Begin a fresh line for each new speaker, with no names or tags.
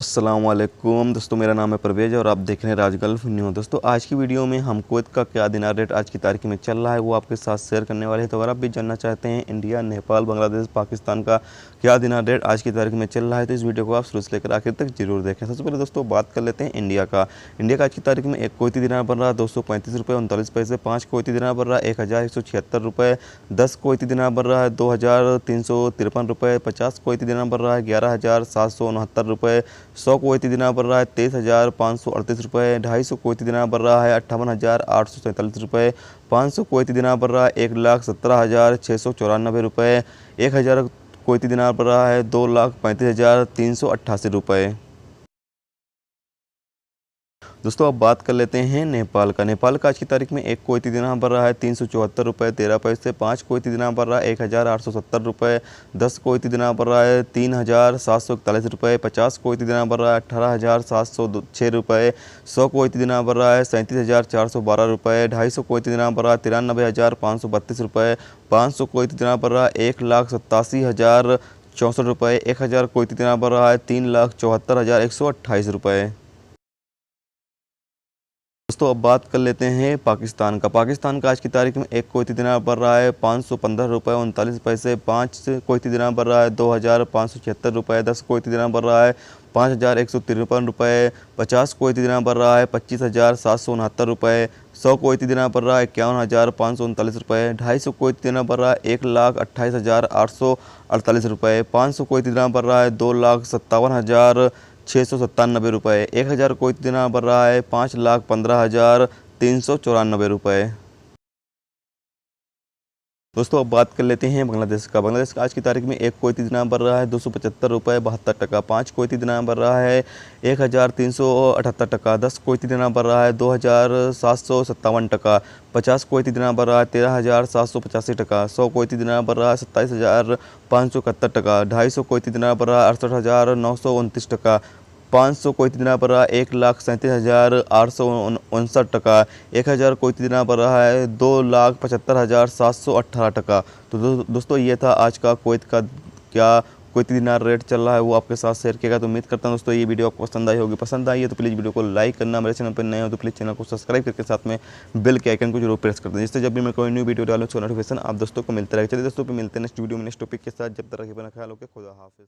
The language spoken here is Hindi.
अस्सलाम वालेकुम दोस्तों, मेरा नाम है परवेज़ और आप देख रहे हैं राज गल्फ न्यूज़। दोस्तों आज की वीडियो में हम कुवैत का क्या दिनार रेट आज की तारीख में चल रहा है वो आपके साथ शेयर करने वाले हैं। तो अगर आप भी जानना चाहते हैं इंडिया, नेपाल, बांग्लादेश, पाकिस्तान का क्या दिनार रेट आज की तारीख में चल रहा है तो इस वीडियो को आप शुरू से लेकर आखिर तक जरूर देखें। सबसे पहले दोस्तों बात कर लेते हैं इंडिया का। इंडिया का आज की तारीख में एक कुवैती दिनार बन रहा है 235 रुपये 39 पैसे, 5 कुवैती दिनार बन रहा है 1176 रुपये, 10 कुवैती दिनार बन रहा है 2353 रुपये, 50 कुवैती दिनार बन रहा है 11,769 रुपये, 100 कुवैती दिनार बन रहा है 23,538 रुपये, 250 कुवैती दिनार बन रहा है 58,847 रुपये, 500 कुवैती दिनार बन रहा है 1,17,694 रुपये, 1,000 कुवैती दिनार बन रहा है 2,35,388 रुपये। दोस्तों अब बात कर लेते हैं नेपाल का। नेपाल का आज की तारीख में एक कुवैती दिनार बन रहा है 374 रुपये 13 पैसे, 5 कुवैती दिनार बन रहा है 1,870 रुपये, 10 कुवैती दिनार बन रहा है 3,741 रुपये, 50 कुवैती दिनार बन रहा है 18,706 रुपये, 100 कुवैती दिनार बन रहा है 37,412 रुपये, 250 कुवैती दिनार बन रहा है 93,532 रुपये, 500 कुवैती दिनार बन रहा है 1,87,064 रुपये, 1,000 कुवैती दिनार बन रहा है 3,74,128 रुपये। दोस्तों अब बात कर लेते हैं पाकिस्तान का। पाकिस्तान का आज की तारीख में एक कुवैती दिनार बन रहा है 515 रुपये 39 पैसे, 5 कुवैती दिनार बन रहा है 2,576 रुपये, 10 कुवैती दिनार बन रहा है 5,153 रुपये, 50 कुवैती दिनार बन रहा है 25,769 रुपये, 100 कुवैती दिनार बन रहा है 51,539 रुपये, 250 कुवैती दिनार बन रहा है 1,28,848 रुपये, 500 कुवैती दिनार बन रहा है 2,57,697 रुपये, 1,000 कुवैती दिनार बन रहा है 5,15,394 रुपये। दोस्तों अब बात कर लेते हैं बांग्लादेश का। बांग्लादेश का आज की तारीख में एक कुवैती दिनार बन रहा है 275 रुपये 72 टका, 5 कुवैती दिनार बन रहा है 1,378 टका, 10 कुवैती दिनार बन रहा है 2,757 टका, 50 कुवैती दिनार बन रहा है 13,785 टका, 100 कुवैती दिनार बन रहा है 27,571 टका, 250 कुवैती दिनार बन रहा है 68,929 टका, 500 कुवैती दिनार बन रहा है 1,37,859 टका, 1,000 कुवैती दिनार बन रहा है 2,75,718 टका। तो दोस्तों ये था आज का कुवैत का क्या कुवैती दिनार रेट चल रहा है वो आपके साथ शेयर किया। तो उम्मीद करता हूँ दोस्तों ये वीडियो आपको पसंद आई होगी। पसंद आई है तो प्लीज़ वीडियो को लाइक करना, मेरे चैनल पर नए हो तो प्लीज़ चैनल को सब्सक्राइब करके साथ में बेल के आइकन को जरूर प्रेस कर दें, जिससे जब भी मैं कोई न्यू वीडियो डालूँ उसका नोटिफिकेशन आप दोस्तों को मिलता रहे। चलिए दोस्तों मिलते हैं नेक्स्ट वीडियो में नेक्स्ट टॉपिक के साथ। जब तक रखिए अपना ख्याल, ओके, खुदा हाफिज़।